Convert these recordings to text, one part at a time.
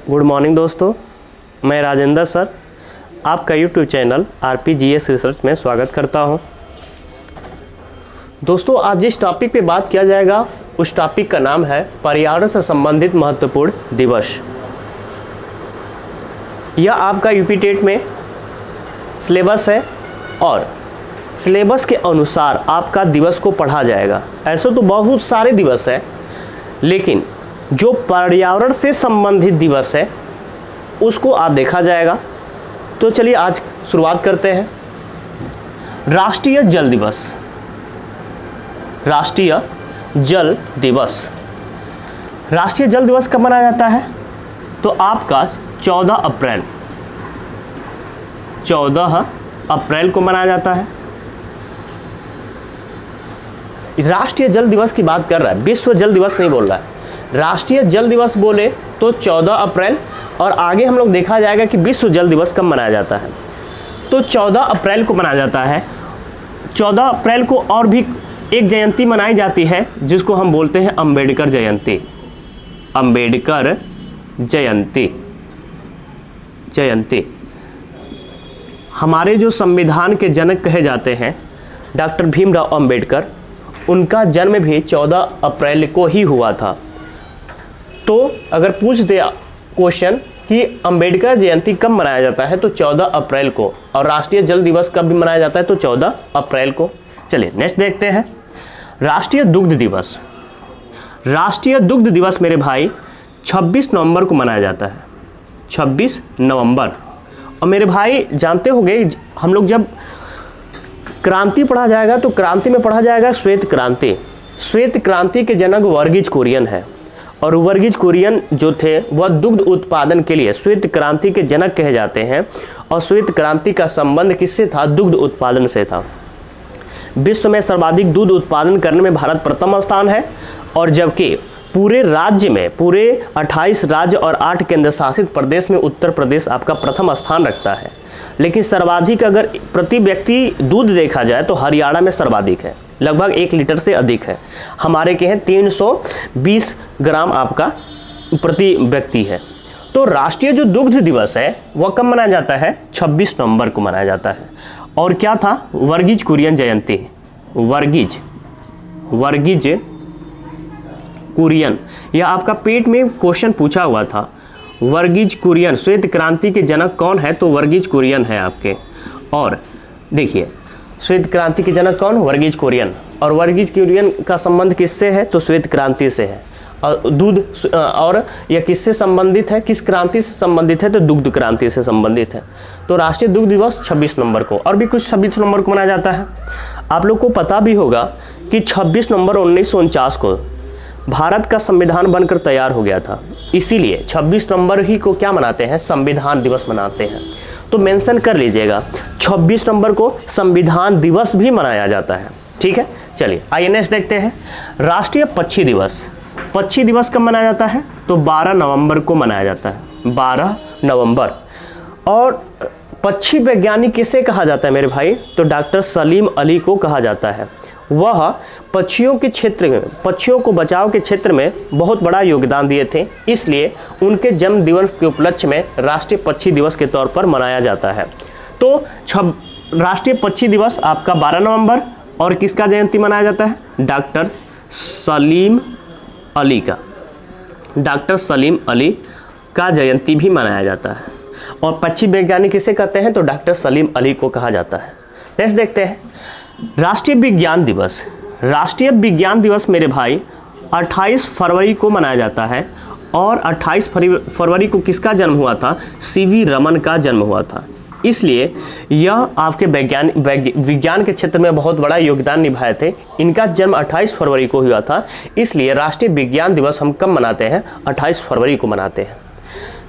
Good morning दोस्तों, मैं Rajendra sir आपका यूट्यूब चैनल RPGS रिसर्च में स्वागत करता हूं। दोस्तों, आज जिस टॉपिक पे बात किया जाएगा उस टॉपिक का नाम है पर्यावरण से संबंधित महत्वपूर्ण दिवस। यह आपका यूपी टेट में सिलेबस है और सिलेबस के अनुसार आपका दिवस को पढ़ा जाएगा। ऐसे तो बहुत सारे दिवस हैं, लेकिन जो पर्यावरण से संबंधित दिवस है उसको आज देखा जाएगा। तो चलिए आज शुरुआत करते हैं। राष्ट्रीय जल दिवस। राष्ट्रीय जल दिवस। राष्ट्रीय जल दिवस कब मनाया जाता है? तो आपका 14 अप्रैल को मनाया जाता है। राष्ट्रीय जल दिवस की बात कर रहा है, विश्व जल दिवस नहीं बोल रहा है। राष्ट्रीय जल दिवस बोले तो 14 अप्रैल, और आगे हम लोग देखा जाएगा कि विश्व जल दिवस कब मनाया जाता है। तो 14 अप्रैल को मनाया जाता है। 14 अप्रैल को और भी एक जयंती मनाई जाती है जिसको हम बोलते हैं अंबेडकर जयंती। अंबेडकर जयंती। हमारे जो संविधान के जनक कहे जाते हैं डॉक्टर भीमराव अंबेडकर, उनका जन्म भी 14 अप्रैल को ही हुआ था। तो अगर पूछ दे क्वेश्चन कि अंबेडकर जयंती कब मनाया जाता है तो 14 अप्रैल को, और राष्ट्रीय जल दिवस कब भी मनाया जाता है तो 14 अप्रैल को। चलिए नेक्स्ट देखते हैं। राष्ट्रीय दुग्ध दिवस। राष्ट्रीय दुग्ध दिवस मेरे भाई 26 नवंबर को मनाया जाता है। 26 नवंबर। और मेरे भाई जानते होंगे, हम लोग जब क्रांति पढ़ा जाएगा तो क्रांति में पढ़ा जाएगा श्वेत क्रांति। श्वेत क्रांति के जनक वर्गीज कुरियन है, और वर्गीज कुरियन जो थे वह दुग्ध उत्पादन के लिए श्वेत क्रांति के जनक कहे जाते हैं। और श्वेत क्रांति का संबंध किससे था? दुग्ध उत्पादन से था। विश्व में सर्वाधिक दूध उत्पादन करने में भारत प्रथम स्थान है, और जबकि पूरे राज्य में, पूरे 28 राज्य और 8 केंद्र शासित प्रदेश में उत्तर प्रदेश आपका प्रथम स्थान रखता है। लेकिन सर्वाधिक अगर प्रति व्यक्ति दूध देखा जाए तो हरियाणा में सर्वाधिक है, लगभग 1 लीटर से अधिक है। हमारे के हैं 320 ग्राम आपका प्रति व्यक्ति है। तो राष्ट्रीय जो दुग्ध दिवस है वह कब मनाया जाता है? 26 नवंबर को मनाया जाता है। और क्या था? वर्गीज कुरियन जयंती। वर्गीज कुरियन, यह आपका पेट में क्वेश्चन पूछा हुआ था। वर्गीज कुरियन, श्वेत क्रांति के जनक कौन है? तो वर्गीज कुरियन है आपके। और देखिए, श्वेत क्रांति के जनक कौन? वर्गीज कुरियन। और वर्गीज कुरियन का संबंध किससे है? तो श्वेत क्रांति से है। और दूध, और यह किससे संबंधित है? किस क्रांति से संबंधित है? तो दुग्ध क्रांति से संबंधित है। तो राष्ट्रीय दुग्ध दिवस 26 नवंबर को, और भी कुछ 26 नवंबर को मनाया जाता है। आप लोग को पता भी होगा कि 26 नवंबर 1949 को भारत का संविधान बनकर तैयार हो गया था। इसीलिए 26 नवंबर ही को क्या मनाते हैं? संविधान दिवस मनाते हैं। तो मेंशन कर लीजिएगा, 26 नवंबर को संविधान दिवस भी मनाया जाता है। ठीक है, चलिए आइए नेक्स्ट देखते हैं। राष्ट्रीय पक्षी दिवस। पक्षी दिवस कब मनाया जाता है? तो 12 नवंबर को मनाया जाता है। 12 नवंबर। और पक्षी वैज्ञानिक किसे कहा जाता है मेरे भाई? तो डॉक्टर सलीम अली को कहा जाता है। वह पक्षियों के क्षेत्र में, पक्षियों को बचाव के क्षेत्र में बहुत बड़ा योगदान दिए थे। इसलिए उनके जन्म दिवस के उपलक्ष्य में राष्ट्रीय पक्षी दिवस के तौर पर मनाया जाता है। तो राष्ट्रीय पक्षी दिवस आपका 12 नवंबर। और किसका जयंती मनाया जाता है? डॉक्टर सलीम अली का। डॉक्टर सलीम अली का जयंती भी मनाया जाता है। और पक्षी वैज्ञानिक किसे कहते हैं? तो डॉक्टर सलीम अली को कहा जाता है। नेक्स्ट देखते हैं। राष्ट्रीय विज्ञान दिवस। राष्ट्रीय विज्ञान दिवस मेरे भाई 28 फरवरी को मनाया जाता है। और 28 फरवरी को किसका जन्म हुआ था? CV रमन का जन्म हुआ था। इसलिए यह आपके विज्ञान के क्षेत्र में बहुत बड़ा योगदान निभाए थे। इनका जन्म 28 फरवरी को हुआ था। इसलिए राष्ट्रीय विज्ञान दिवस हम कब मनाते हैं? 28 फरवरी को मनाते हैं।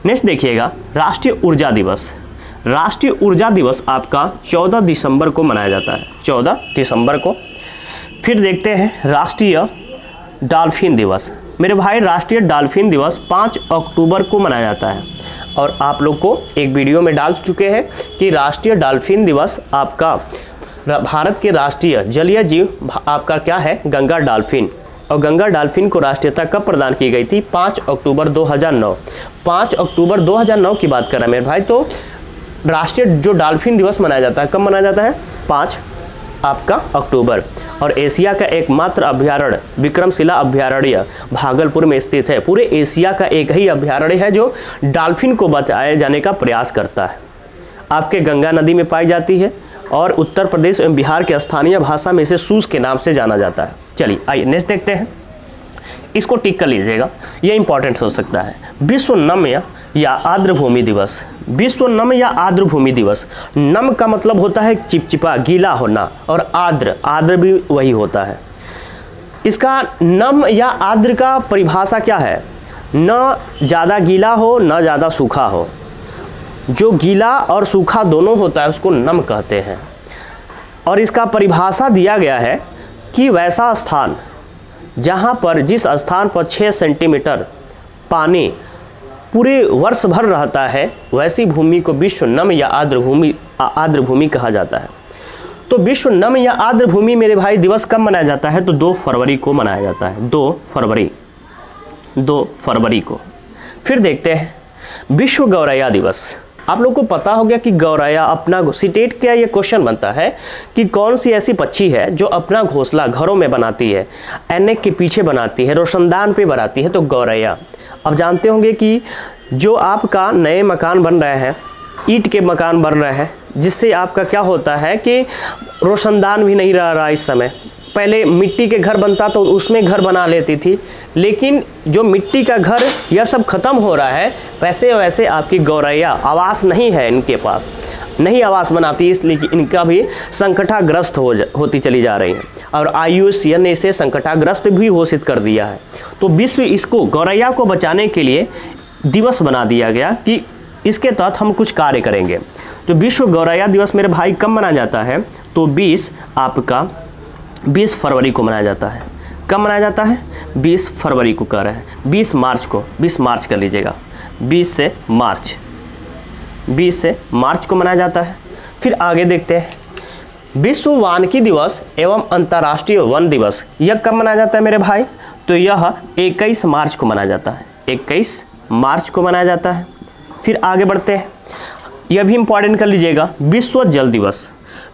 नेक्स्ट देखिएगा, राष्ट्रीय ऊर्जा दिवस। राष्ट्रीय ऊर्जा दिवस आपका 14 दिसंबर को मनाया जाता है। 14 दिसंबर को। फिर देखते हैं राष्ट्रीय डॉल्फिन दिवस। मेरे भाई राष्ट्रीय डॉल्फिन दिवस 5 अक्टूबर को मनाया जाता है। और आप लोग को एक वीडियो में डाल चुके हैं कि राष्ट्रीय डॉल्फिन दिवस आपका भारत के राष्ट्रीय जलीय जीव आपका क्या है? गंगा डॉल्फिन। और गंगा डॉल्फिन को राष्ट्रीयता कब प्रदान की गई थी? 5 अक्टूबर 2009। 5 अक्टूबर 2009 की बात कर रहा है मेरे भाई। तो राष्ट्रीय जो डॉल्फिन दिवस मनाया जाता है, कब मनाया जाता है? 5 आपका अक्टूबर। और एशिया का एकमात्र अभ्यारण्य विक्रमशिला अभ्यारण्य भागलपुर में स्थित है। पूरे एशिया का एक ही अभ्यारण्य है जो डॉल्फिन को बचाए जाने का प्रयास करता है। आपके गंगा नदी में पाई जाती है और उत्तर प्रदेश एवं बिहार के स्थानीय भाषा में इसे सूस के नाम से जाना जाता है। चलिए आइए नेक्स्ट देखते हैं, इसको टिक कर लीजिएगा, ये इंपॉर्टेंट हो सकता है। विश्व नम्य या आर्द्र भूमि दिवस। विश्व नम्य या आर्द्र भूमि दिवस। नम का मतलब होता है चिपचिपा, गीला होना, और आर्द्र भी वही होता है। इसका नम या आर्द्र का परिभाषा क्या है? न ज़्यादा गीला हो न ज़्यादा सूखा हो। जो गीला और सूखा दोनों होता है उसको नम कहते हैं। और इसका परिभाषा दिया गया है कि वैसा स्थान जहाँ पर जिस स्थान पर 6 सेंटीमीटर पानी पूरे वर्ष भर रहता है वैसी भूमि को विश्व नम या आर्द्र भूमि कहा जाता है। तो विश्व नम या आर्द्र भूमि मेरे भाई दिवस कब मनाया जाता है? तो 2 फरवरी को मनाया जाता है। 2 फरवरी को। फिर देखते हैं विश्व गौरैया दिवस। आप लोग को पता हो गया कि गौरैया अपना सीटेट का ये क्वेश्चन बनता है कि कौन सी ऐसी पक्षी है जो अपना घोंसला घरों में बनाती है, ऐनक के पीछे बनाती है, रोशनदान पे बनाती है, तो गौरैया। अब जानते होंगे कि जो आपका नए मकान बन रहे हैं, ईंट के मकान बन रहे हैं, जिससे आपका क्या होता है कि रोशनदान भी नहीं रह रहा इस समय। पहले मिट्टी के घर बनता तो उसमें घर बना लेती थी, लेकिन जो मिट्टी का घर यह सब खत्म हो रहा है, वैसे वैसे आपकी गौरैया आवास नहीं है, इनके पास नहीं आवास बनाती, इसलिए कि इनका भी संकटाग्रस्त होती चली जा रही है। और IUCN ने इसे संकटाग्रस्त भी घोषित कर दिया है। तो विश्व इसको गौरैया को बचाने के लिए दिवस बना दिया गया कि इसके तहत हम कुछ कार्य करेंगे। तो विश्व गौरैया दिवस मेरे भाई कब मनाया जाता है? तो 20 फरवरी को मनाया जाता है। कब मनाया जाता है? 20 फरवरी को कह रहे हैं। 20 मार्च कर लीजिएगा। 20 से मार्च को मनाया जाता है। फिर आगे देखते हैं विश्व वानिकी दिवस एवं अंतर्राष्ट्रीय वन दिवस। यह कब मनाया जाता है मेरे भाई? तो यह 21 मार्च को मनाया जाता है। 21 मार्च को मनाया जाता है। फिर आगे बढ़ते हैं, यह भी इंपॉर्टेंट कर लीजिएगा, विश्व जल दिवस।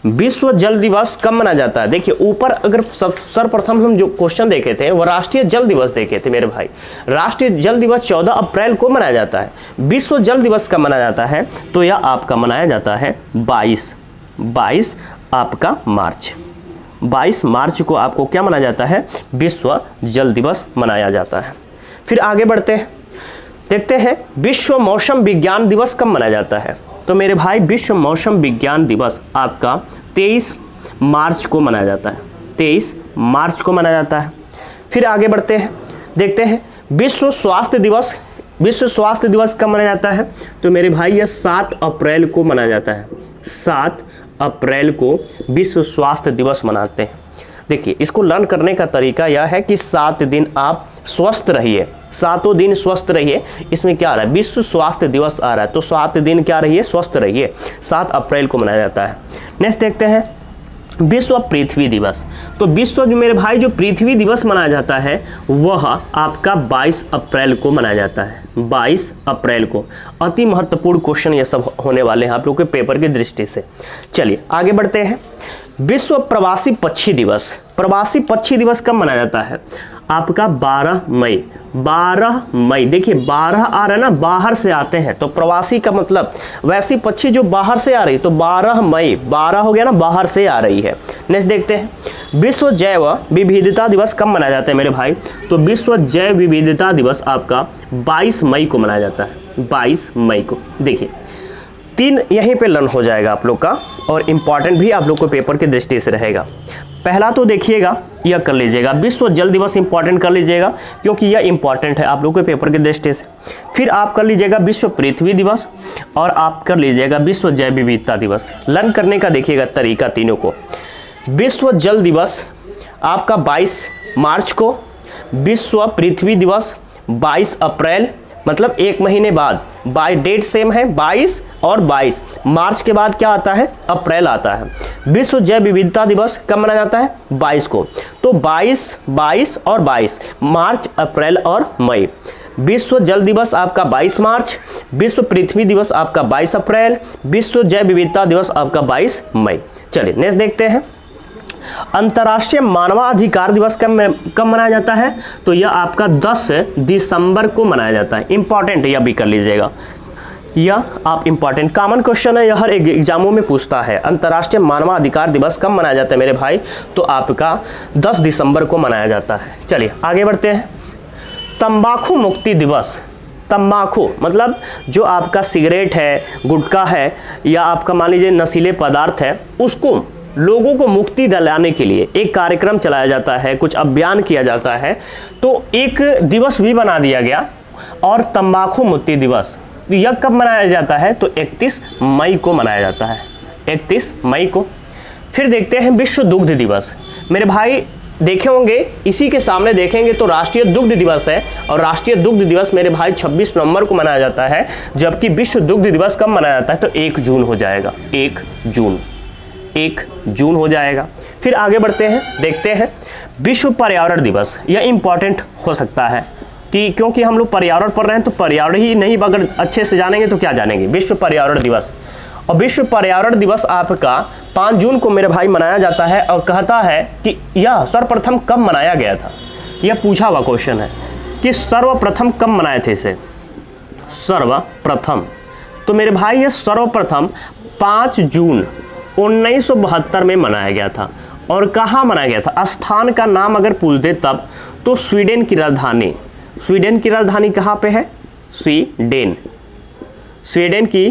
विश्व जल दिवस कब मनाया जाता है? देखिए ऊपर अगर सर्वप्रथम हम जो क्वेश्चन देखे थे वो राष्ट्रीय जल दिवस देखे थे मेरे भाई। राष्ट्रीय जल दिवस 14 अप्रैल को मनाया जाता है। विश्व जल दिवस कब मनाया जाता है? तो यह आपका मनाया जाता है 22 आपका मार्च। 22 मार्च को आपको क्या मनाया जाता है? विश्व जल दिवस मनाया जाता है। फिर आगे बढ़ते हैं, देखते हैं विश्व मौसम विज्ञान दिवस कब मनाया जाता है? तो मेरे भाई विश्व मौसम विज्ञान दिवस आपका 23 मार्च को मनाया जाता है। 23 मार्च को मनाया जाता है। फिर आगे बढ़ते हैं, देखते हैं विश्व स्वास्थ्य दिवस। विश्व स्वास्थ्य दिवस कब मनाया जाता है? तो मेरे भाई यह 7 अप्रैल को मनाया जाता है। 7 अप्रैल को विश्व स्वास्थ्य दिवस मनाते हैं। देखिए इसको लर्न करने का तरीका यह है कि 7 दिन आप स्वस्थ रहिए, 7 दिन स्वस्थ रहिए। इसमें क्या आ रहा है? विश्व स्वास्थ्य दिवस आ रहा है, तो 7 दिन क्या रहिए? स्वस्थ रहिए। 7 अप्रैल को मनाया जाता है। नेक्स्ट देखते हैं विश्व पृथ्वी दिवस। तो विश्व जो मेरे भाई जो पृथ्वी दिवस मनाया जाता है वह आपका 22 अप्रैल को मनाया जाता है। 22 अप्रैल को। अति महत्वपूर्ण क्वेश्चन ये सब होने वाले हैं आप लोग के पेपर की दृष्टि से। चलिए आगे बढ़ते हैं, विश्व प्रवासी पक्षी दिवस। प्रवासी पक्षी दिवस कब मनाया जाता है? आपका 12 मई। 12 मई। देखिए 12 आ रहा है ना, बाहर से आते हैं, तो प्रवासी का मतलब वैसी पक्षी जो बाहर से आ रही, तो 12 मई 12 हो गया ना, बाहर से आ रही है। नेक्स्ट देखते हैं विश्व जैव विविधता दिवस कब मनाया जाता है मेरे भाई? तो विश्व जैव विविधता दिवस आपका 22 मई को मनाया जाता है। 22 मई को। देखिए 3 यहीं पे लर्न हो जाएगा आप लोग का, और इम्पॉर्टेंट भी आप लोग को पेपर की दृष्टि से रहेगा। पहला तो देखिएगा, यह कर लीजिएगा विश्व जल दिवस इंपॉर्टेंट कर लीजिएगा, क्योंकि यह इंपॉर्टेंट है आप लोग के पेपर के दृष्टि से। फिर आप कर लीजिएगा विश्व पृथ्वी दिवस, और आप कर लीजिएगा विश्व जैव विविधता दिवस। लर्न करने का देखिएगा तरीका तीनों को। विश्व जल दिवस आपका 22 मार्च को, विश्व पृथ्वी दिवस 22 अप्रैल, मतलब एक महीने बाद, बाई डेट सेम है 22 और 22। मार्च के बाद क्या आता है, अप्रैल आता है। विश्व जैव विविधता दिवस कब मनाया जाता है, 22 को। तो 22, 22 और 22, मार्च, अप्रैल और मई। विश्व जल दिवस आपका 22 मार्च, विश्व पृथ्वी दिवस आपका 22 अप्रैल, विश्व जैव विविधता दिवस आपका 22 मई। चलिए नेक्स्ट देखते हैं। अंतर्राष्ट्रीय मानवाधिकार दिवस कब मनाया जाता है, तो यह आपका 10 दिसंबर को मनाया जाता है। इंपॉर्टेंट, यह भी कर लीजिएगा, यह आप इंपॉर्टेंट कॉमन क्वेश्चन है, यह हर एग्जामों में पूछता है। अंतर्राष्ट्रीय मानवाधिकार दिवस कब मनाया जाता है मेरे भाई, तो आपका 10 दिसंबर को मनाया जाता है। चलिए आगे बढ़ते हैं। तंबाकू मुक्ति दिवस, तंबाकू मतलब जो आपका सिगरेट है, गुटखा है, या आपका मान लीजिए नशीले पदार्थ है, उसको लोगों को मुक्ति दिलाने के लिए एक कार्यक्रम चलाया जाता है, कुछ अभियान किया जाता है। तो एक दिवस भी बना दिया गया, और तंबाकू मुक्ति दिवस यह कब मनाया जाता है, तो 31 मई को मनाया जाता है, 31 मई को। फिर देखते हैं विश्व दुग्ध दिवस। मेरे भाई देखे होंगे, इसी के सामने देखेंगे तो राष्ट्रीय दुग्ध दिवस है, और राष्ट्रीय दुग्ध दिवस मेरे भाई 26 नवंबर को मनाया जाता है, जबकि विश्व दुग्ध दिवस कब मनाया जाता है, तो 1 जून हो जाएगा, 1 जून हो जाएगा। फिर आगे बढ़ते हैं, देखते हैं विश्व पर्यावरण दिवस। यह इंपॉर्टेंट हो सकता है कि क्योंकि हम लोग पर्यावरण पढ़ रहे हैं, तो पर्यावरण ही नहीं अगर अच्छे से जानेंगे तो क्या जानेंगे। विश्व पर्यावरण दिवस, और विश्व पर्यावरण दिवस आपका 5 जून को मेरे भाई मनाया जाता है, और कहता है कि यह सर्वप्रथम कब मनाया गया था। यह पूछा हुआ क्वेश्चन है कि सर्वप्रथम कब मनाए थे इसे, सर्वप्रथम। तो मेरे भाई ये सर्वप्रथम 5 जून 1972 में मनाया गया था। और कहाँ मनाया गया था, स्थान का नाम अगर पूछ दे तब, तो स्वीडन की राजधानी, स्वीडन की राजधानी कहाँ पे है, स्वीडन, स्वीडन की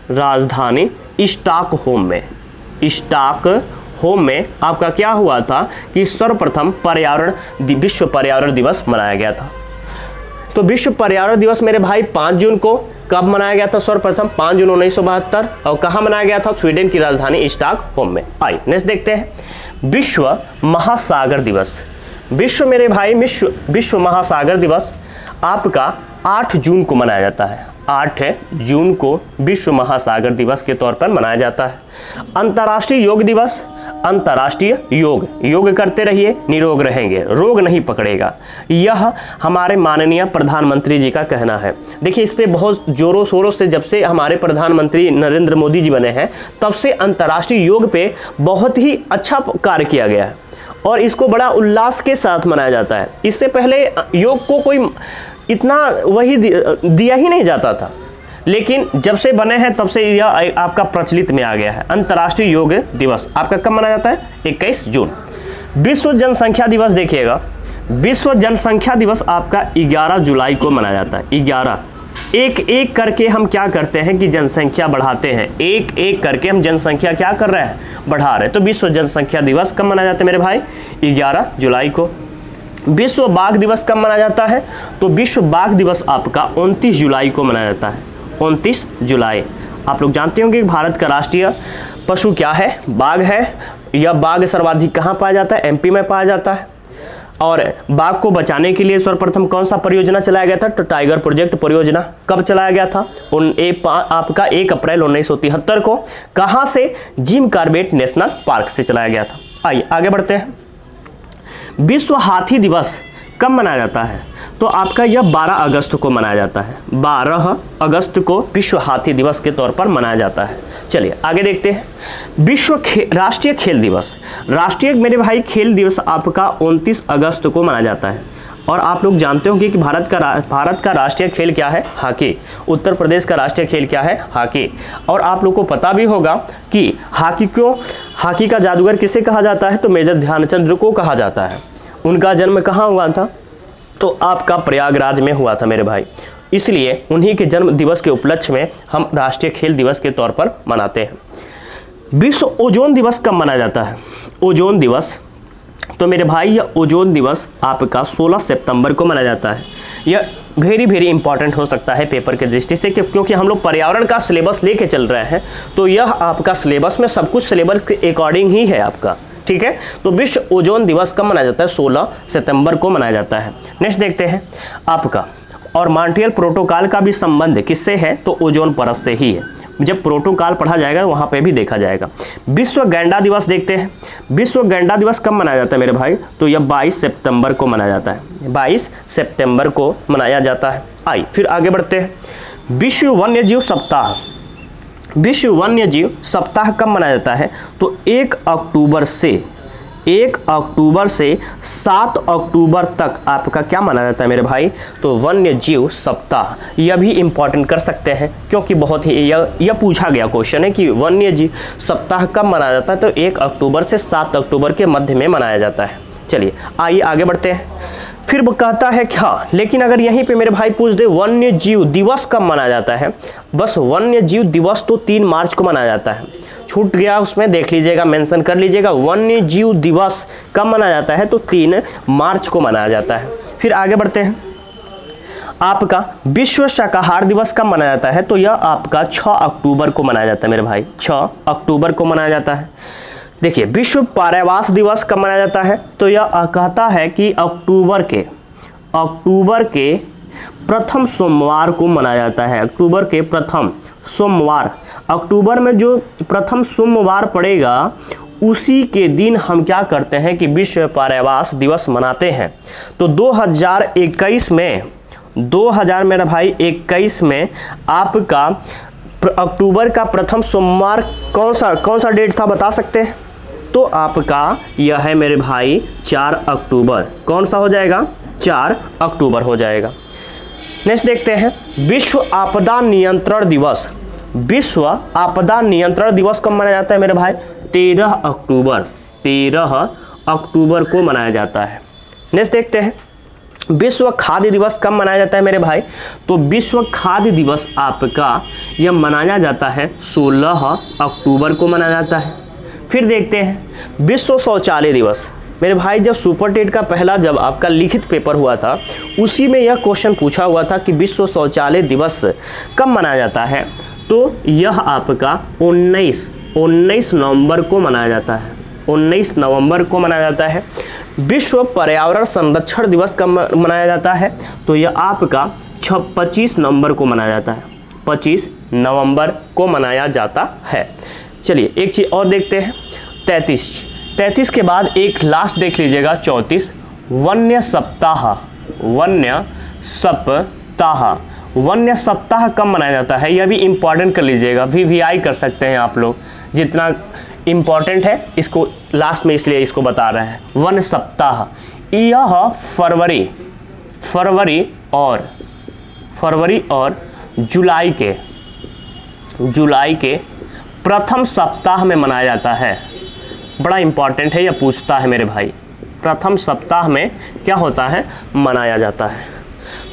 राजधानी स्टॉकहोम में, स्टॉकहोम में आपका क्या हुआ था कि सर्वप्रथम विश्व पर्यावरण दिवस मनाया गया था। तो विश्व पर्यावरण दिवस मेरे भाई 5 जून को कब मनाया गया था, सर्वप्रथम 5 जून 1972, और कहाँ मनाया गया था, स्वीडन की राजधानी स्टॉकहोम में। आइए नेक्स्ट देखते हैं विश्व महासागर दिवस। विश्व मेरे भाई विश्व महासागर दिवस आपका 8 जून को मनाया जाता है, 8 जून को विश्व महासागर दिवस के तौर पर मनाया जाता है। अंतर्राष्ट्रीय योग दिवस, अंतर्राष्ट्रीय योग करते रहिए, निरोग रहेंगे, रोग नहीं पकड़ेगा, यह हमारे माननीय प्रधानमंत्री जी का कहना है। देखिए इस पे बहुत जोरों शोरों से जब से हमारे प्रधानमंत्री नरेंद्र मोदी जी बने हैं, तब से अंतर्राष्ट्रीय योग पे बहुत ही अच्छा कार्य किया गया है, और इसको बड़ा उल्लास के साथ मनाया जाता है। इससे पहले योग को कोई इतना वही दिया ही नहीं जाता था, लेकिन जब से बने हैं तब से यह आपका प्रचलित में आ गया है। अंतर्राष्ट्रीय योग दिवस आपका कब मनाया जाता है, 21 जून। विश्व जनसंख्या दिवस देखिएगा, विश्व जनसंख्या दिवस आपका 11 जुलाई को मनाया जाता है। 11 एक एक करके हम क्या करते हैं कि जनसंख्या बढ़ाते हैं, एक एक करके हम जनसंख्या क्या कर रहे हैं, बढ़ा रहे हैं। तो विश्व जनसंख्या दिवस कब मनाया जाता है मेरे भाई, 11 जुलाई को। विश्व बाघ दिवस कब मनाया जाता है, तो विश्व बाघ दिवस आपका 29 जुलाई को मनाया जाता है, 29 जुलाई। आप लोग जानते होंगे कि भारत का राष्ट्रीय पशु क्या है, बाघ है। यह बाघ सर्वाधिक कहाँ पाया जाता है, एमपी में पाया जाता है। और बाघ को बचाने के लिए सर्वप्रथम कौन सा परियोजना चलाया गया था, तो टाइगर प्रोजेक्ट परियोजना कब चलाया गया था, आपका 1 अप्रैल 1973 को। कहाँ से, जिम कॉर्बेट नेशनल पार्क से चलाया गया था। आइए आगे बढ़ते हैं। विश्व हाथी दिवस कब मनाया जाता है, तो आपका यह 12 अगस्त को मनाया जाता है, 12 अगस्त को विश्व हाथी दिवस के तौर पर मनाया जाता है। चलिए आगे देखते हैं। राष्ट्रीय खेल दिवस, राष्ट्रीय मेरे भाई खेल दिवस आपका 29 अगस्त को मनाया जाता है। और आप लोग जानते होंगे कि भारत का राष्ट्रीय खेल क्या है, हॉकी। उत्तर प्रदेश का राष्ट्रीय खेल क्या है, हॉकी। और आप लोग को पता भी होगा कि हॉकी का जादूगर किसे कहा जाता है, तो मेजर ध्यानचंद को कहा जाता है। उनका जन्म कहाँ हुआ था, तो आपका प्रयागराज में हुआ था मेरे भाई। इसलिए उन्हीं के जन्म दिवस के उपलक्ष्य में हम राष्ट्रीय खेल दिवस के तौर पर मनाते हैं। विश्व ओजोन दिवस कब मनाया जाता है, ओजोन दिवस, तो मेरे भाई यह ओजोन दिवस आपका 16 सितंबर को मनाया जाता है। यह वेरी इंपॉर्टेंट हो सकता है पेपर के दृष्टि से, क्योंकि हम लोग पर्यावरण का सिलेबस लेके चल रहे हैं, तो यह आपका सिलेबस में सब कुछ सिलेबस के अकॉर्डिंग ही है आपका, ठीक है। तो विश्व ओजोन दिवस कब मनाया जाता है? 16 सितंबर को मनाया जाता है। नेक्स्ट देखते हैं आपका, और मॉन्ट्रियल प्रोटोकॉल का भी संबंध किससे है? तो ओजोन परत से ही है। जब प्रोटोकॉल पढ़ा जाएगा वहां पे भी देखा जाएगा। विश्व गैंडा दिवस देखते हैं। विश्व गैंडा दिवस कब मनाया जाता है मेरे भाई? तो यह 22 सितंबर को मनाया जाता है। 22 सितंबर को मनाया जाता है। आइए फिर आगे बढ़ते हैं। विश्व वन्य जीव सप्ताह, विश्व वन्य जीव सप्ताह कब मनाया जाता है? तो 1 अक्टूबर से 7 अक्टूबर तक आपका क्या मनाया जाता है मेरे भाई? तो वन्य जीव सप्ताह। यह भी इंपॉर्टेंट कर सकते हैं क्योंकि बहुत ही यह पूछा गया क्वेश्चन है कि वन्य जीव सप्ताह कब मनाया जाता है? तो 1 अक्टूबर से 7 अक्टूबर के मध्य में मनाया जाता है। चलिए आइए आगे बढ़ते हैं। फिर वो कहता है क्या, लेकिन अगर यहीं पे मेरे भाई पूछ दे वन्य जीव दिवस कब मनाया जाता है? बस वन्य जीव दिवस तो 3 मार्च को मनाया जाता है। छूट गया उसमें देख लीजिएगा, मेंशन कर लीजिएगा। वन्य जीव दिवस कब मनाया जाता है? तो 3 मार्च को मनाया जाता है। फिर आगे बढ़ते हैं। आपका विश्व शाकाहार दिवस कब मनाया जाता है? तो यह आपका 6 अक्टूबर को मनाया जाता है मेरे भाई। 6 अक्टूबर को मनाया जाता है। देखिए विश्व पर्यावरण दिवस कब मनाया जाता है? तो यह कहता है कि अक्टूबर के प्रथम सोमवार को मनाया जाता है। अक्टूबर के प्रथम सोमवार, अक्टूबर में जो प्रथम सोमवार पड़ेगा उसी के दिन हम क्या करते हैं कि विश्व पर्यावरण दिवस मनाते हैं। तो 2021 मेरा भाई 21 में आपका अक्टूबर का प्रथम सोमवार कौन सा डेट था बता सकते हैं? तो आपका यह है मेरे भाई 4 अक्टूबर। कौन सा हो जाएगा? 4 अक्टूबर हो जाएगा। नेक्स्ट देखते हैं विश्व आपदा नियंत्रण दिवस। विश्व आपदा नियंत्रण दिवस कब मनाया जाता है मेरे भाई? 13 अक्टूबर को मनाया जाता है। नेक्स्ट देखते हैं विश्व खाद्य दिवस कब मनाया जाता है मेरे भाई? तो विश्व खाद्य दिवस आपका यह मनाया जाता है 16 अक्टूबर को मनाया जाता है। फिर देखते हैं विश्व शौचालय दिवस। मेरे भाई जब सुपर टेट का पहला जब आपका लिखित पेपर हुआ था उसी में यह क्वेश्चन पूछा हुआ था कि विश्व शौचालय दिवस कब मनाया जाता है? तो यह आपका 19 नवंबर को मनाया जाता है। 19 नवंबर को मनाया जाता है। विश्व पर्यावरण संरक्षण दिवस कब मनाया जाता है? तो यह आपका 25 नवंबर को मनाया जाता है। 25 नवंबर को मनाया जाता है। चलिए एक चीज़ और देखते हैं। 33 के बाद एक लास्ट देख लीजिएगा 34 वन्य सप्ताह। वन्य सप्ताह कब मनाया जाता है? यह भी इंपॉर्टेंट कर लीजिएगा, VVI कर सकते हैं आप लोग। जितना इंपॉर्टेंट है इसको लास्ट में इसलिए इसको बता रहे हैं। वन्य सप्ताह यह फरवरी और जुलाई के प्रथम सप्ताह में मनाया जाता है। बड़ा इंपॉर्टेंट है, यह पूछता है मेरे भाई। प्रथम सप्ताह में क्या होता है? मनाया जाता है।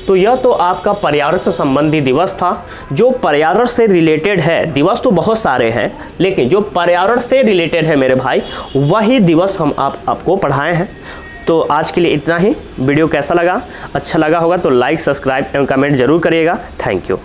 तो यह तो आपका पर्यावरण से संबंधी दिवस था। जो पर्यावरण से रिलेटेड है, दिवस तो बहुत सारे हैं लेकिन जो पर्यावरण से रिलेटेड है मेरे भाई वही दिवस हम आपको पढ़ाए हैं। तो आज के लिए इतना ही। वीडियो कैसा लगा? अच्छा लगा होगा तो लाइक, सब्सक्राइब एवं कमेंट जरूर करिएगा। Thank you.